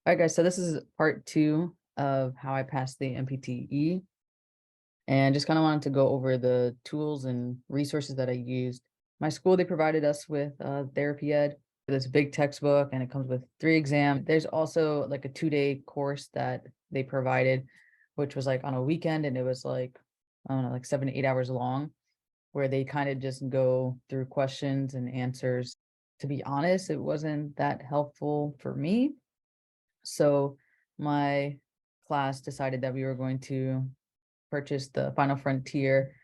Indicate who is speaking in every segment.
Speaker 1: All right, guys, so this is part two of how I passed the Npte, and just kind of wanted to go over the tools and resources that I used. My school, they provided us with therapy ed, this big textbook, and it comes with 3 exams. There's also like a 2-day course that they provided, which was like on a weekend, and it was like, I don't know, like 7 to 8 hours long, where they kind of just go through questions and answers. To be honest, it wasn't that helpful for me. So my class decided that we were going to purchase the Final Frontier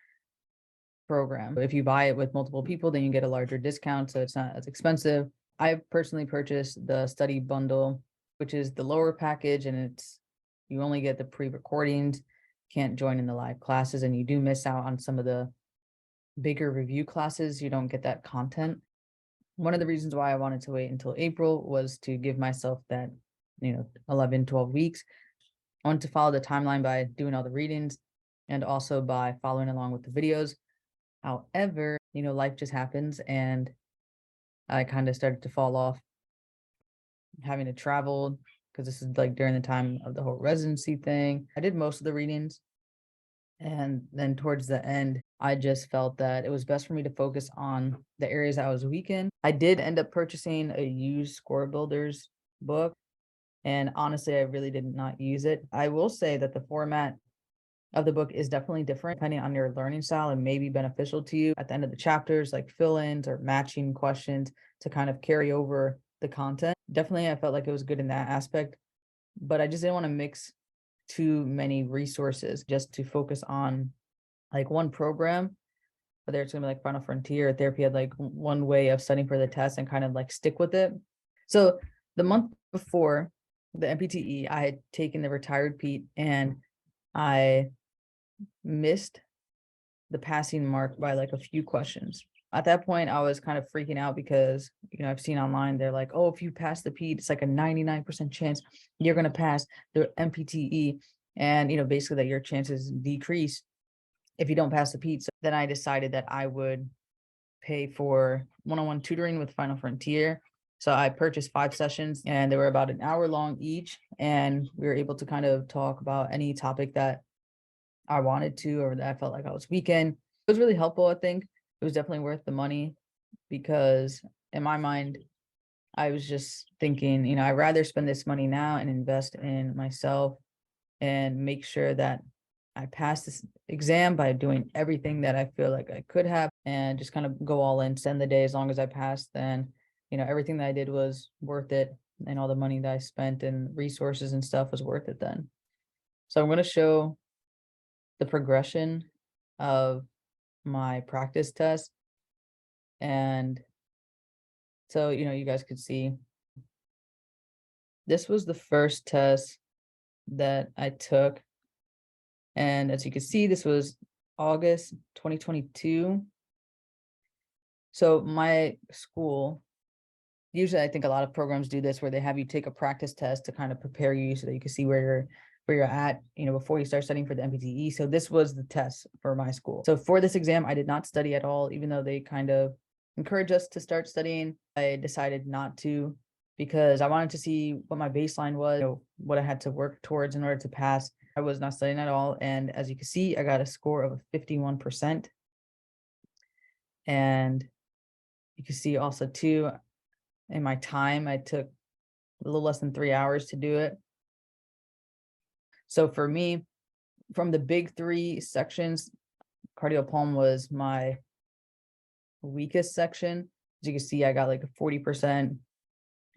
Speaker 1: program. If you buy it with multiple people, then you get a larger discount, so it's not as expensive. I personally purchased the study bundle, which is the lower package, and you only get the pre-recordings, can't join in the live classes, and you do miss out on some of the bigger review classes. You don't get that content. One of the reasons why I wanted to wait until April was to give myself that 11, 12 weeks. I wanted to follow the timeline by doing all the readings and also by following along with the videos. However, life just happens, and I kind of started to fall off, having to travel, because this is like during the time of the whole residency thing. I did most of the readings, and then towards the end, I just felt that it was best for me to focus on the areas I was weak in. I did end up purchasing a used score builders book, and honestly, I really did not use it. I will say that the format of the book is definitely different depending on your learning style, and may be beneficial to you at the end of the chapters, like fill-ins or matching questions to kind of carry over the content. Definitely, I felt like it was good in that aspect, but I just didn't want to mix too many resources just to focus on like one program, whether it's gonna be like Final Frontier or therapy had like one way of studying for the test and kind of like stick with it. So the month before the Npte, I had taken the retired PEAT, and I missed the passing mark by like a few questions. At that point, I was kind of freaking out because, I've seen online, they're like, oh, if you pass the PEAT, it's like a 99% chance you're going to pass the Npte. And, basically that your chances decrease if you don't pass the PEAT. So then I decided that I would pay for one-on-one tutoring with Final Frontier. So I purchased 5 sessions, and they were about an hour long each. And we were able to kind of talk about any topic that I wanted to, or that I felt like I was weak in. It was really helpful, I think. It was definitely worth the money, because in my mind, I was just thinking, I'd rather spend this money now and invest in myself and make sure that I pass this exam by doing everything that I feel like I could have, and just kind of go all in, send the day. As long as I passed, then, everything that I did was worth it, and all the money that I spent and resources and stuff was worth it then. So I'm going to show the progression of my practice test. And so, you guys could see this was the first test that I took. And as you can see, this was August 2022. So my school, usually I think a lot of programs do this, where they have you take a practice test to kind of prepare you so that you can see where you're at, before you start studying for the Npte. So this was the test for my school. So for this exam, I did not study at all, even though they kind of encouraged us to start studying. I decided not to, because I wanted to see what my baseline was, what I had to work towards in order to pass. I was not studying at all. And as you can see, I got a score of 51%. And you can see also too, in my time, I took a little less than 3 hours to do it. So for me, from the big 3 sections, cardiopulm was my weakest section. As you can see, I got like a 40%.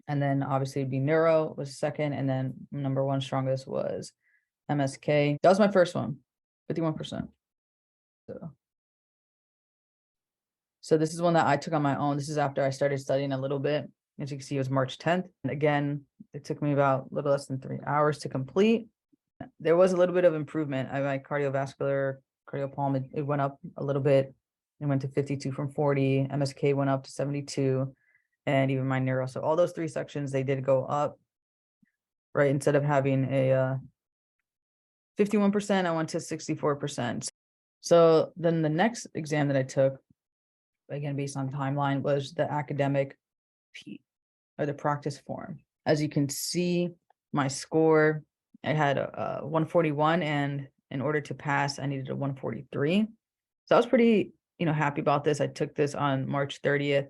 Speaker 1: And then obviously it'd be neuro was second. And then number 1 strongest was MSK. That was my first one, 51%. So this is one that I took on my own. This is after I started studying a little bit. As you can see, it was March 10th. And again, it took me about a little less than 3 hours to complete. There was a little bit of improvement. My cardiovascular, cardiopulm, it went up a little bit. It went to 52 from 40. MSK went up to 72, and even my neuro. So all those 3 sections, they did go up, right? Instead of having a 51%, I went to 64%. So then the next exam that I took, again, based on timeline, was the academic PEAT, or the practice form. As you can see, my score. I had a 141, and in order to pass, I needed a 143. So I was pretty, happy about this. I took this on March 30th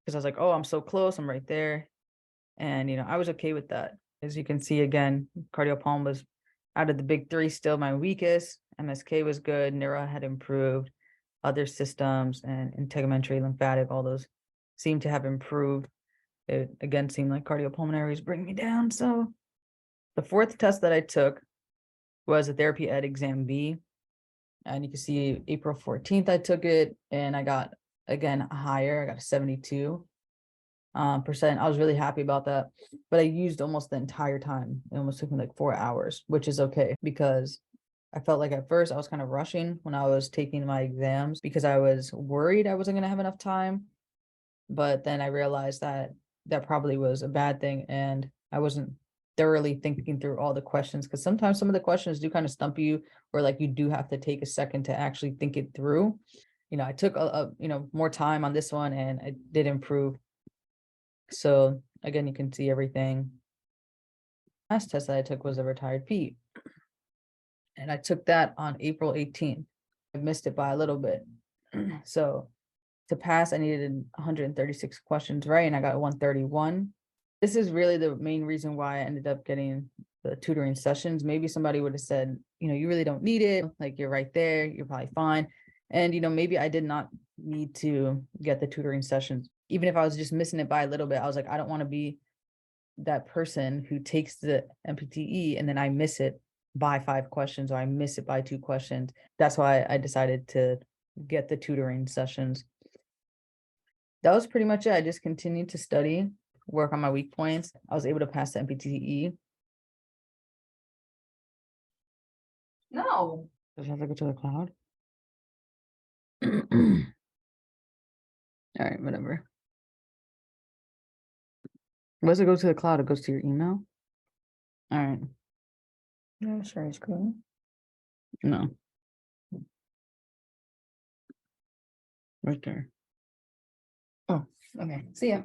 Speaker 1: because I was like, oh, I'm so close. I'm right there. And, I was okay with that. As you can see, again, cardiopulmonary was out of the big three still my weakest. MSK was good. Neuro had improved. Other systems and integumentary, lymphatic, all those seem to have improved. It again seemed like cardiopulmonary is bringing me down. So the fourth test that I took was a therapy ed exam B. And you can see April 14th, I took it and I got, again, higher. I got a 72%. I was really happy about that, but I used almost the entire time. It almost took me like 4 hours, which is okay because I felt like at first I was kind of rushing when I was taking my exams because I was worried I wasn't going to have enough time. But then I realized that that probably was a bad thing. And I wasn't thoroughly thinking through all the questions because sometimes some of the questions do kind of stump you, or like you do have to take a second to actually think it through. I took more time on this one and I did improve. So again, you can see everything. Last test that I took was a retired PEAT. And I took that on April 18th. I missed it by a little bit. So to pass, I needed 136 questions right, and I got 131. This is really the main reason why I ended up getting the tutoring sessions. Maybe somebody would have said, you really don't need it. Like, you're right there. You're probably fine. And, maybe I did not need to get the tutoring sessions. Even if I was just missing it by a little bit, I was like, I don't want to be that person who takes the Npte and then I miss it by 5 questions or I miss it by 2 questions. That's why I decided to get the tutoring sessions. That was pretty much it. I just continued to study, work on my weak points. I was able to pass the Npte. No. Does it have to go to the cloud? All right, whatever. Once it goes to the cloud, it goes to your email. All right.
Speaker 2: No, sure, it's cool.
Speaker 1: No. Right there.
Speaker 2: Oh, okay. See ya.